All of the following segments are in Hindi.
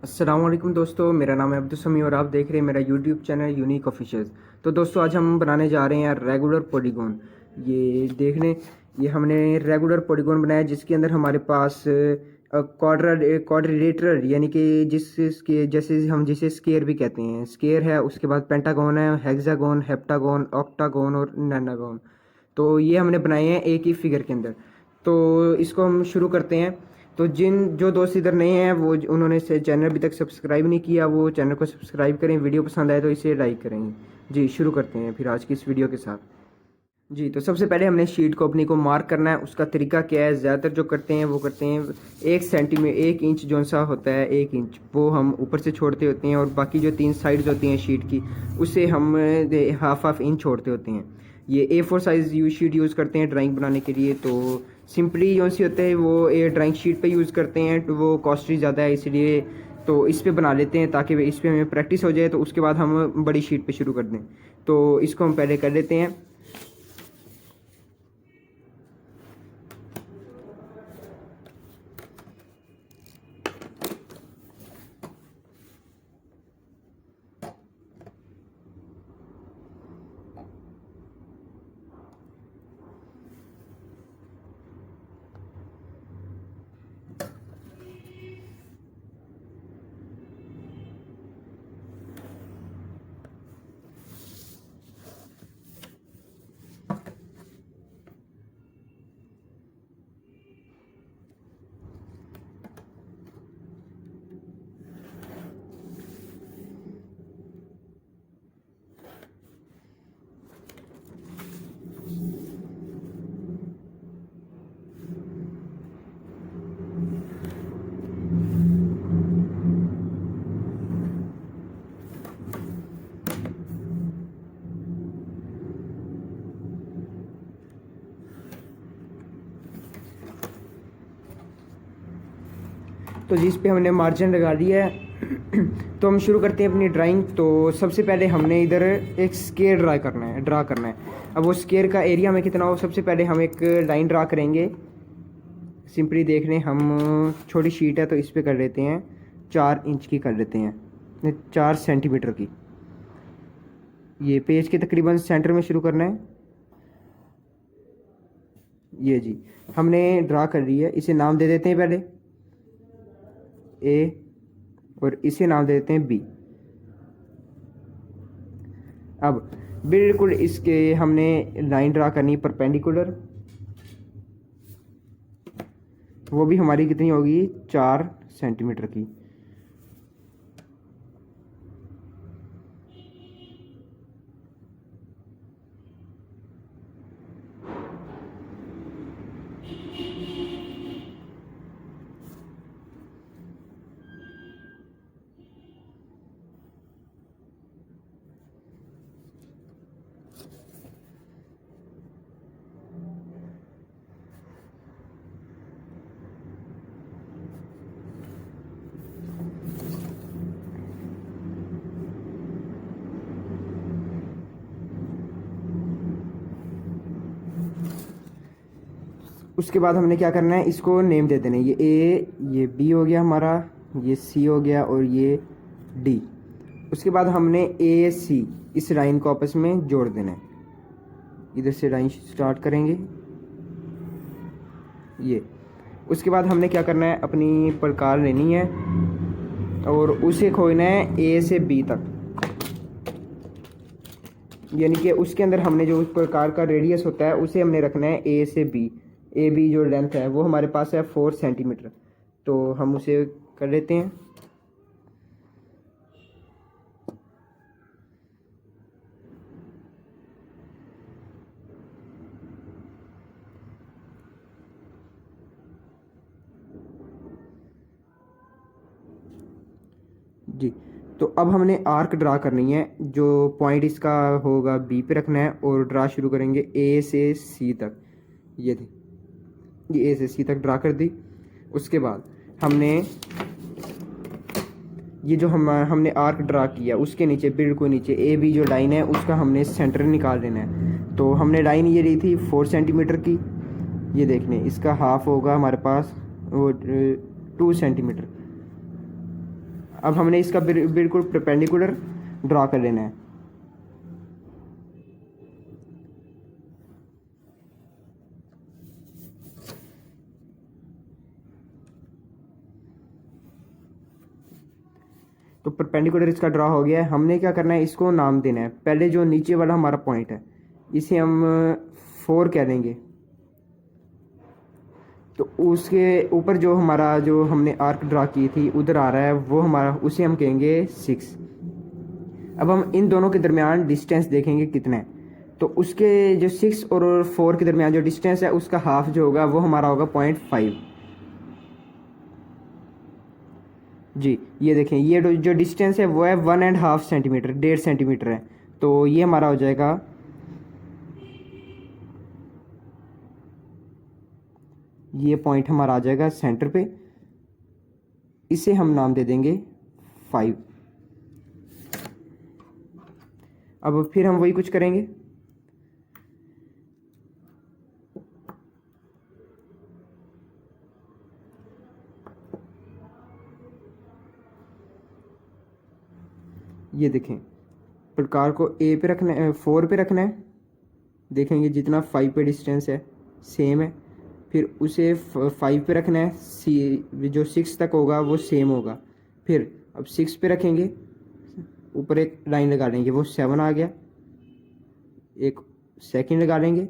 अस्सलाम वालेकुम दोस्तों, मेरा नाम है अब्दुल समी और आप देख रहे हैं मेरा यूट्यूब चैनल यूनिक ऑफिशियल्स। तो दोस्तों आज हम बनाने जा रहे हैं रेगुलर पॉलीगॉन। ये देखने ये हमने रेगुलर पॉलीगॉन बनाया जिसके अंदर हमारे पास क्वाड्रिलेटरल यानी कि जिसके जैसे हम जिसे स्केयर भी कहते हैं, स्केयर है। उसके बाद पेंटागन है, हेक्सागन, हेप्टागन, ऑक्टागन और नैनागन। तो ये हमने बनाए हैं एक ही फिगर के अंदर। तो इसको हम शुरू करते हैं। तो जो दोस्त इधर नए हैं वो उन्होंने से चैनल अभी तक सब्सक्राइब नहीं किया, वो चैनल को सब्सक्राइब करें। वीडियो पसंद आए तो इसे लाइक करेंगे। जी शुरू करते हैं फिर आज की इस वीडियो के साथ। जी तो सबसे पहले हमने शीट को अपनी को मार्क करना है। उसका तरीका क्या है, ज़्यादातर जो करते हैं वो करते हैं 1 सेंटीमीटर 1 इंच जो सा होता है 1 इंच वो हम ऊपर से छोड़ते होते हैं और बाकी जो 3 साइड्स होती हैं शीट की उसे हम हाफ इंच छोड़ते होते हैं। ये A4 साइज़ शीट यूज़ करते हैं ड्राइंग बनाने के लिए। तो सिंपली जो सी होते हैं वो ड्राइंग शीट पे यूज़ करते हैं, तो वो कॉस्टली ज़्यादा है इसलिए तो इस पे बना लेते हैं ताकि इस पे हमें प्रैक्टिस हो जाए, तो उसके बाद हम बड़ी शीट पे शुरू कर दें। तो इसको हम पहले कर लेते हैं। तो जिस पे हमने मार्जिन लगा दिया है तो हम शुरू करते हैं अपनी ड्राइंग। तो सबसे पहले हमने इधर एक स्केयर ड्रा करना है। अब वो स्केयर का एरिया में कितना हो, सबसे पहले हम एक लाइन ड्रा करेंगे। सिंपली देख लें, हम छोटी शीट है तो इस पर कर लेते हैं 4 इंच की कर लेते हैं, 4 सेंटीमीटर की। ये पेज के तकरीबन सेंटर में शुरू करना है। ये जी हमने ड्रा कर ली है। इसे नाम दे देते हैं पहले ए और इसे नाम दे देते हैं बी। अब बिल्कुल इसके हमने लाइन ड्रा करनी परपेंडिकुलर, वो भी हमारी कितनी होगी 4 सेंटीमीटर की। उसके बाद हमने क्या करना है, इसको नेम दे देना है। ये ए, ये बी हो गया हमारा, ये सी हो गया और ये डी। उसके बाद हमने ए सी इस लाइन को आपस में जोड़ देना है। इधर से लाइन स्टार्ट करेंगे ये। उसके बाद हमने क्या करना है, अपनी प्रकार लेनी है और उसे खोजना है ए से बी तक, यानी कि उसके अंदर हमने जो उस प्रकार का रेडियस होता है उसे हमने रखना है ए से बी। ए बी जो लेंथ है वो हमारे पास है 4 सेंटीमीटर, तो हम उसे कर लेते हैं। जी तो अब हमने आर्क ड्रा करनी है। जो पॉइंट इसका होगा बी पे रखना है और ड्रा शुरू करेंगे ए से सी तक। ये थी, ये ए से सी तक ड्रा कर दी। उसके बाद हमने ये जो हमने आर्क ड्रा किया उसके नीचे बिल्कुल नीचे ए बी जो लाइन है उसका हमने सेंटर निकाल लेना है। तो हमने लाइन ये ली थी 4 सेंटीमीटर की। ये देखने इसका हाफ होगा हमारे पास वो 2 सेंटीमीटर। अब हमने इसका बिल्कुल परपेंडिकुलर ड्रा कर लेना है। तो परपेंडिकुलर इसका ड्रा हो गया है। हमने क्या करना है, इसको नाम देना है। पहले जो नीचे वाला हमारा पॉइंट है इसे हम 4 कह देंगे। तो उसके ऊपर जो हमारा जो हमने आर्क ड्रा की थी उधर आ रहा है वो हमारा, उसे हम कहेंगे 6। अब हम इन दोनों के दरमियान डिस्टेंस देखेंगे कितना है। तो उसके जो 6 और 4 के दरमियान जो डिस्टेंस है उसका हाफ जो होगा वो हमारा होगा 0.5। जी ये देखें, ये जो डिस्टेंस है वो है 1.5 सेंटीमीटर, 1.5 सेंटीमीटर है। तो ये हमारा हो जाएगा, ये पॉइंट हमारा आ जाएगा सेंटर पे। इसे हम नाम दे देंगे 5। अब फिर हम वही कुछ करेंगे। ये देखें, प्रकार को ए पे रखना है, 4 पे रखना है। देखेंगे जितना 5 पे डिस्टेंस है सेम है। फिर उसे 5 पे रखना है, सी जो 6 तक होगा वो सेम होगा। फिर अब 6 पे रखेंगे, ऊपर एक लाइन लगा लेंगे, वो 7 आ गया। एक सेकंड लगा लेंगे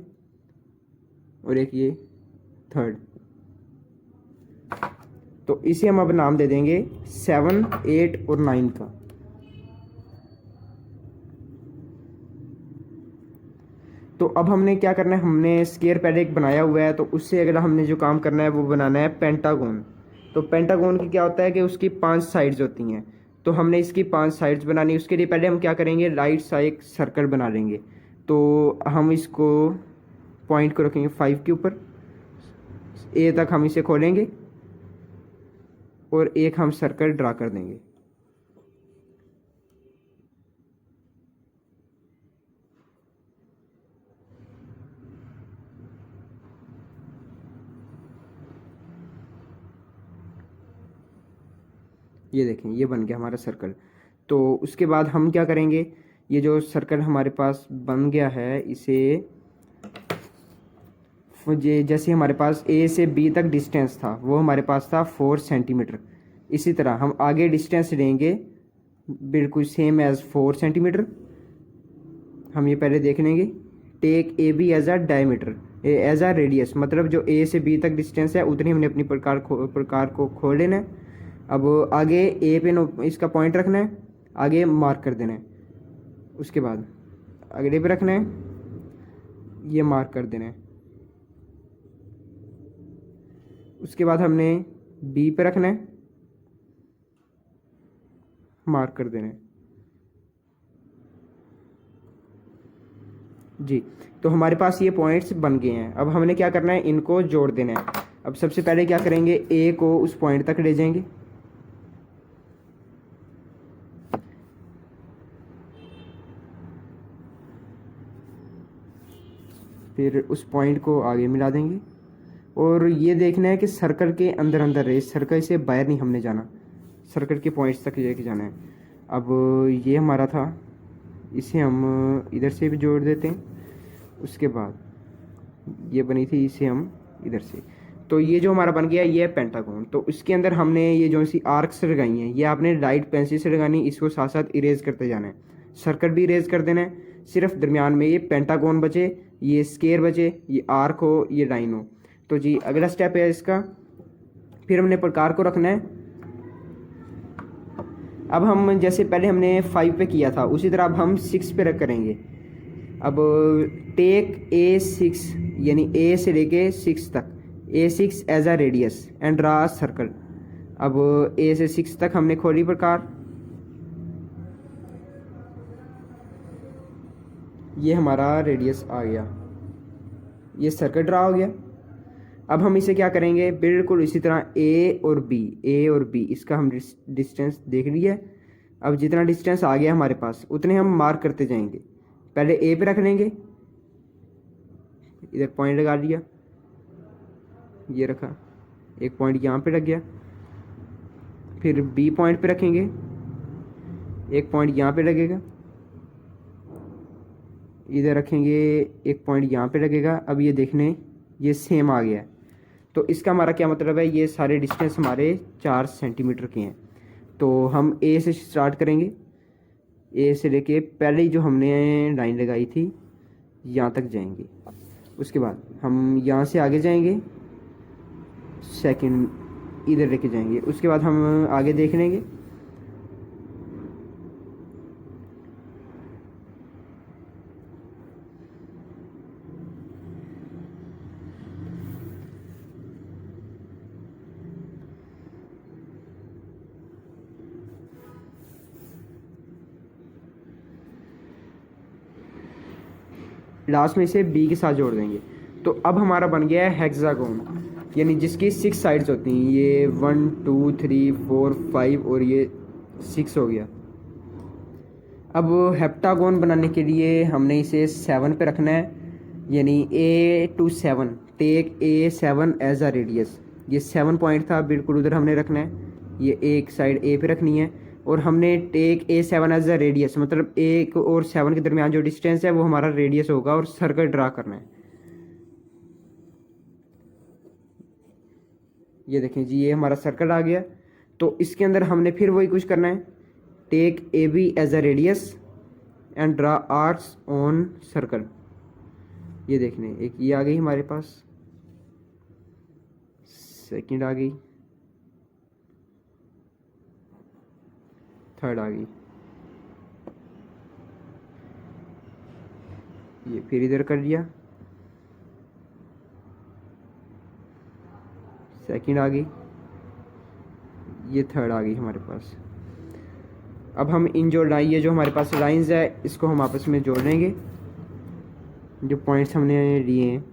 और एक ये थर्ड। तो इसे हम अब नाम दे देंगे 7, 8 और 9 का। तो अब हमने क्या करना है, हमने स्केयर पहले एक बनाया हुआ है, तो उससे अगला हमने जो काम करना है वो बनाना है पेंटागोन। तो पेंटागोन की क्या होता है कि उसकी 5 साइड्स होती हैं। तो हमने इसकी 5 साइड्स बनानी, उसके लिए पहले हम क्या करेंगे, राइट साइड एक सर्कल बना लेंगे। तो हम इसको पॉइंट को रखेंगे 5 के ऊपर, ए तक हम इसे खोलेंगे और एक हम सर्कल ड्रा कर देंगे। ये देखें, ये बन गया हमारा सर्कल। तो उसके बाद हम क्या करेंगे, ये जो सर्कल हमारे पास बन गया है इसे, ये जैसे हमारे पास ए से बी तक डिस्टेंस था वो हमारे पास था 4 सेंटीमीटर। इसी तरह हम आगे डिस्टेंस लेंगे बिल्कुल सेम एज 4 सेंटीमीटर। हम ये पहले देख लेंगे, take A B as a diameter, as a radius, मतलब जो ए से बी तक डिस्टेंस है उतनी हमने अपनी प्रकार को खोल लेना है। अब आगे ए पे इसका पॉइंट रखना है, आगे मार्क कर देना है। उसके बाद अगले पे रखना है, ये मार्क कर देना है। उसके बाद हमने बी पे रखना है, मार्क कर देना है। जी, तो हमारे पास ये पॉइंट्स बन गए हैं। अब हमने क्या करना है, इनको जोड़ देना है। अब सबसे पहले क्या करेंगे, ए को उस पॉइंट तक ले जाएंगे, फिर उस पॉइंट को आगे मिला देंगे। और ये देखना है कि सर्कल के अंदर अंदर रहे, सर्कल से बाहर नहीं हमने जाना, सर्कल के पॉइंट्स तक लेके जाना है। अब ये हमारा था, इसे हम इधर से भी जोड़ देते हैं। उसके बाद ये बनी थी, इसे हम इधर से। तो ये जो हमारा बन गया ये है पेंटागन। तो इसके अंदर हमने ये जो सी आर्क्स लगाई हैं ये आपने लाइट पेंसिल से लगानी, इसको साथ साथ इरेज करते जाना है। सर्कल भी इरेज कर देना है, सिर्फ दरमियान में ये पेंटागन बचे, ये स्केयर बचे, ये आर्क हो, ये लाइन हो। तो जी अगला स्टेप है इसका, फिर हमने प्रकार को रखना है। अब हम जैसे पहले हमने 5 पे किया था उसी तरह अब हम 6 पे रख करेंगे। अब टेक A6, यानी ए से लेके 6 तक, A6 as a radius and draw circle. अब ए से 6 तक हमने खोली प्रकार, ये हमारा रेडियस आ गया, ये सर्कल ड्रा हो गया। अब हम इसे क्या करेंगे, बिल्कुल इसी तरह ए और बी इसका हम डिस्टेंस देख लिया है। अब जितना डिस्टेंस आ गया हमारे पास उतने हम मार्क करते जाएंगे। पहले ए पे रख लेंगे, इधर पॉइंट लगा लिया, ये रखा, एक पॉइंट यहाँ पे लग गया। फिर बी पॉइंट पे रखेंगे, एक पॉइंट यहाँ पे लगेगा, इधर रखेंगे, एक पॉइंट यहाँ पे लगेगा। अब ये देखने ये सेम आ गया है, तो इसका हमारा क्या मतलब है, ये सारे डिस्टेंस हमारे 4 सेंटीमीटर के हैं। तो हम ए से स्टार्ट करेंगे, ए से लेके पहले जो हमने लाइन लगाई थी यहाँ तक जाएंगे। उसके बाद हम यहाँ से आगे जाएंगे, सेकंड इधर लेके जाएंगे। उसके बाद हम आगे देख लेंगे, लास्ट में इसे बी के साथ जोड़ देंगे। तो अब हमारा बन गया है हेक्सागोन, यानी जिसकी 6 साइड्स होती हैं, ये 1 2 3 4 5 और ये 6 हो गया। अब हेप्टागोन बनाने के लिए हमने इसे 7 पे रखना है, यानी A to 7, take A7 as a radius. ये 7 पॉइंट था, बिल्कुल उधर हमने रखना है, ये एक साइड A पे रखनी है। और हमने take A7 as a radius, मतलब 1 और 7 के दरमियान जो डिस्टेंस है वो हमारा रेडियस होगा, और सर्कल ड्रा करना है। ये देखें जी, ये हमारा सर्कल आ गया। तो इसके अंदर हमने फिर वही कुछ करना है, take AB as a radius and draw arcs on circle. ये देखने, एक ये आ गई हमारे पास, सेकंड आ गई, थर्ड आ गई, ये फिर इधर कर दिया, सेकंड आ गई, ये थर्ड आ गई हमारे पास। अब हम इन जो ये जो हमारे पास लाइंस है इसको हम आपस में जोड़ लेंगे, जो पॉइंट्स हमने लिए हैं।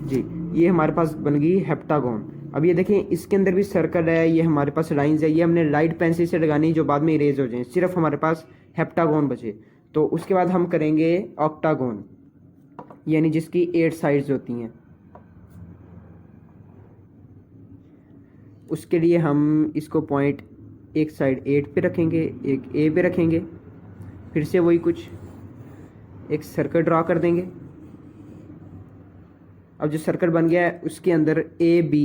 जी, ये हमारे पास बन गई हेप्टागोन। अब ये देखें, इसके अंदर भी सर्कल है, ये हमारे पास लाइंस है, ये हमने लाइट पेंसिल से लगानी जो बाद में इरेज हो जाए, सिर्फ हमारे पास हेप्टागोन बचे। तो उसके बाद हम करेंगे ऑक्टागोन, यानी जिसकी 8 साइड्स होती हैं। उसके लिए हम इसको पॉइंट एक साइड 8 पे रखेंगे, एक A पे रखेंगे, फिर से वही कुछ एक सर्कल ड्रा कर देंगे। अब जो सर्कल बन गया है उसके अंदर AB,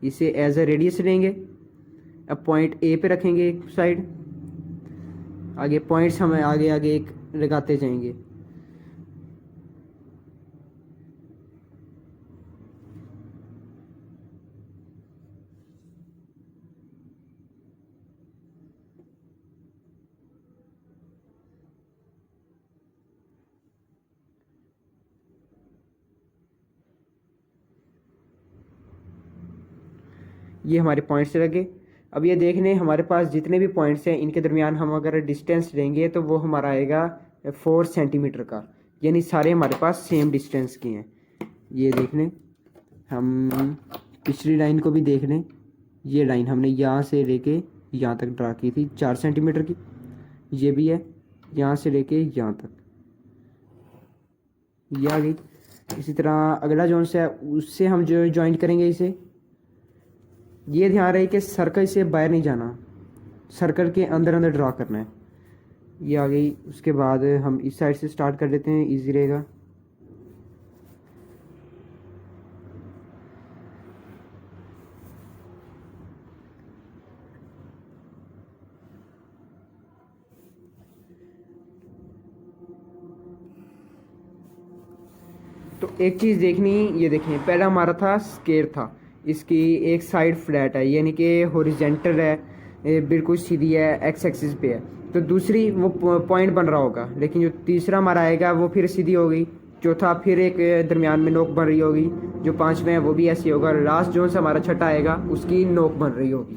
इसे एज अ रेडियस लेंगे। अब पॉइंट A पे रखेंगे एक साइड, आगे पॉइंट्स हमें आगे आगे एक लगाते जाएंगे। ये हमारे पॉइंट्स लगे। अब ये देखने हमारे पास जितने भी पॉइंट्स हैं इनके दरमियान हम अगर डिस्टेंस लेंगे तो वो हमारा आएगा 4 सेंटीमीटर का, यानी सारे हमारे पास सेम डिस्टेंस के हैं। ये देख लें, हम पिछली लाइन को भी देख लें, ये लाइन हमने यहाँ से लेके यहाँ तक ड्रा की थी 4 सेंटीमीटर की, ये भी है यहाँ से लेके यहाँ तक, ये आ गई। इसी तरह अगला जोन से है उससे हम जो ज्वाइंट करेंगे इसे। ये ध्यान रहे कि सर्कल से बाहर नहीं जाना, सर्कल के अंदर अंदर ड्रा करना है। ये आ गई। उसके बाद हम इस साइड से स्टार्ट कर लेते हैं, इजी रहेगा। तो एक चीज़ देखनी, ये देखें, पहला हमारा था स्केयर था, इसकी एक साइड फ्लैट है, यानी कि हॉरिजेंटल है, बिल्कुल सीधी है, एक्स एक्सिस पे है। तो दूसरी वो पॉइंट बन रहा होगा, लेकिन जो तीसरा हमारा आएगा वो फिर सीधी हो गई, चौथा फिर एक दरमियान में नोक बन रही होगी, जो पांचवें है वो भी ऐसी होगा, लास्ट जोन से हमारा छठा आएगा उसकी नोक बन रही होगी।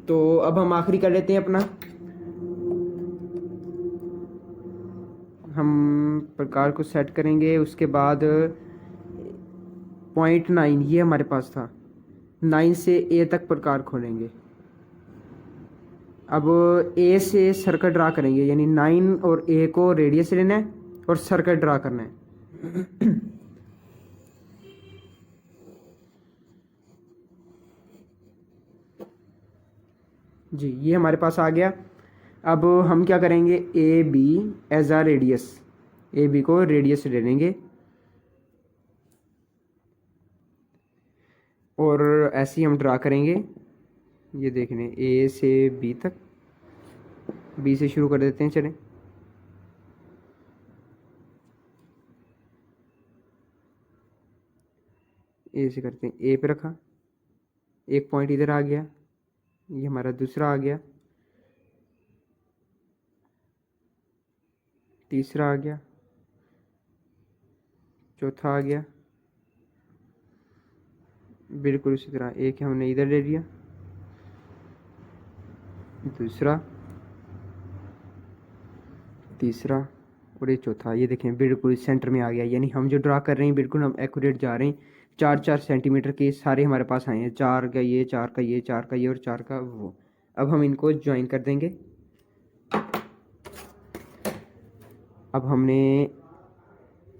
तो अब हम आखिरी कर लेते हैं अपना। हम प्रकार को सेट करेंगे। उसके बाद 0.9 ये हमारे पास था, 9 से ए तक प्रकार खोलेंगे। अब ए से सर्कल ड्रा करेंगे, यानी 9 और ए को रेडियस लेना है और सर्कल ड्रा करना है। जी ये हमारे पास आ गया। अब हम क्या करेंगे, A B as a radius, A B को रेडियस ले लेंगे और ऐसे ही हम ड्रा करेंगे। ये देखने ए से बी तक, बी से शुरू कर देते हैं। चलें, ए से करते हैं, ए पे रखा, एक पॉइंट इधर आ गया, ये हमारा दूसरा आ गया, तीसरा आ गया, चौथा आ गया, बिल्कुल उसी तरह एक हमने इधर ले लिया, दूसरा, तीसरा और ये चौथा। ये देखें बिल्कुल सेंटर में आ गया, यानी हम जो ड्रा कर रहे हैं बिल्कुल हम एक्यूरेट जा रहे हैं। 4-4 सेंटीमीटर के सारे हमारे पास आए हैं, 4 का ये, 4 का ये, 4 का ये और 4 का वो। अब हम इनको ज्वाइन कर देंगे। अब हमने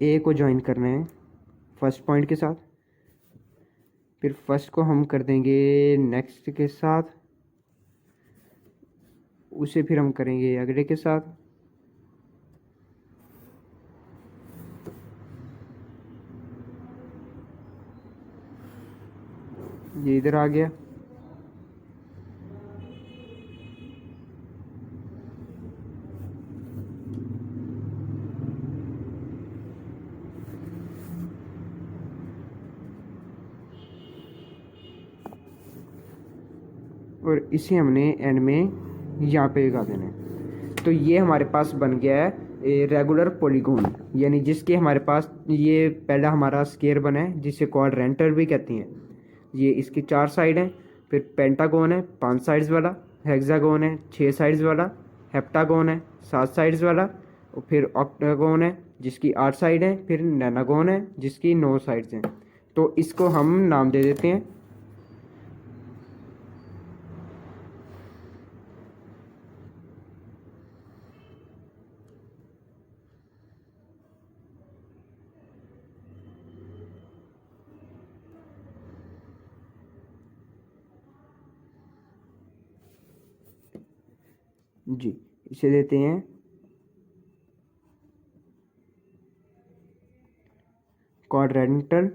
ए को ज्वाइन करना है फर्स्ट पॉइंट के साथ, फिर फर्स्ट को हम कर देंगे नेक्स्ट के साथ, उसे फिर हम करेंगे अगले के साथ, ये इधर आ गया, और इसे हमने एंड में यहाँ पे लगा देना है। तो ये हमारे पास बन गया है रेगुलर पॉलीगॉन, यानी जिसके हमारे पास ये पहला हमारा स्क्वायर बना है जिसे क्वाड्रेंटल भी कहते हैं। ये इसकी 4 साइड हैं, फिर पेंटागोन है 5 साइड्स वाला, हेक्सागोन है 6 साइड्स वाला, हेप्टागोन है 7 साइड्स वाला, और फिर ऑक्टागोन है जिसकी 8 साइड है, फिर नैनागोन है जिसकी 9 साइड्स हैं। तो इसको हम नाम दे देते हैं जी, इसे देते हैं क्वाड्रेंटल,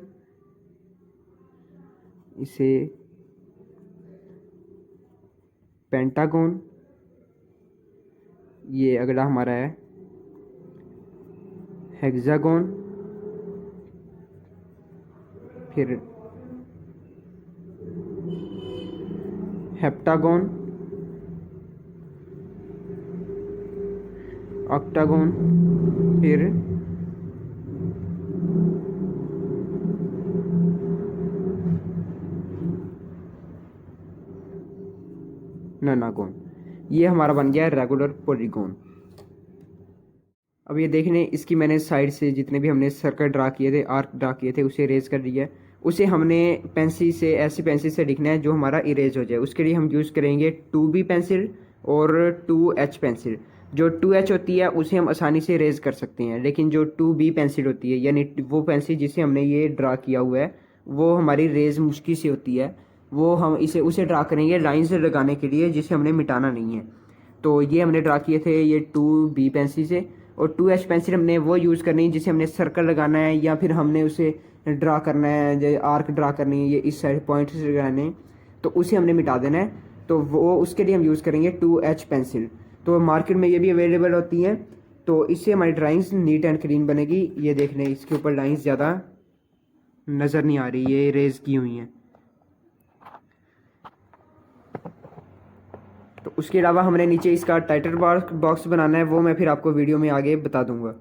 इसे पेंटागोन, ये अगला हमारा है हेक्सागोन, फिर हेप्टागोन, ऑक्टागोन, फिर नैनागोन। ये हमारा बन गया है रेगुलर पॉलीगॉन। अब ये देखने इसकी मैंने साइड से जितने भी हमने सर्कल ड्रा किए थे, आर्क ड्रा किए थे, उसे इरेज कर दिया है। उसे हमने पेंसिल से, ऐसी पेंसिल से लिखना है जो हमारा इरेज हो जाए। उसके लिए हम यूज़ करेंगे 2B पेंसिल और 2H पेंसिल। जो 2H होती है उसे हम आसानी से इरेज कर सकते हैं, लेकिन जो 2B पेंसिल होती है, यानी वो पेंसिल जिसे हमने ये ड्रा किया हुआ है, वो हमारी रेज मुश्किल से होती है। वो हम उसे ड्रा करेंगे लाइन से लगाने के लिए, जिसे हमने मिटाना नहीं है। तो ये हमने ड्रा किए थे ये 2B पेंसिल से, और 2H पेंसिल हमने वो यूज़ करनी है जिसे हमने सर्कल लगाना है, या फिर हमने उसे ड्रा करना है, जो आर्क ड्रा करनी है, ये इस साइड पॉइंट से लगाने हैं, तो उसे हमने मिटा देना है। तो वो उसके लिए हम यूज़ करेंगे 2H पेंसिल। तो मार्केट में ये भी अवेलेबल होती हैं। तो इससे हमारी ड्राइंग्स नीट एंड क्लीन बनेगी। ये देख लें, इसके ऊपर लाइंस ज़्यादा नज़र नहीं आ रही, ये रेज की हुई हैं। तो उसके अलावा हमने नीचे इसका टाइटल बॉक्स बनाना है, वो मैं फिर आपको वीडियो में आगे बता दूंगा।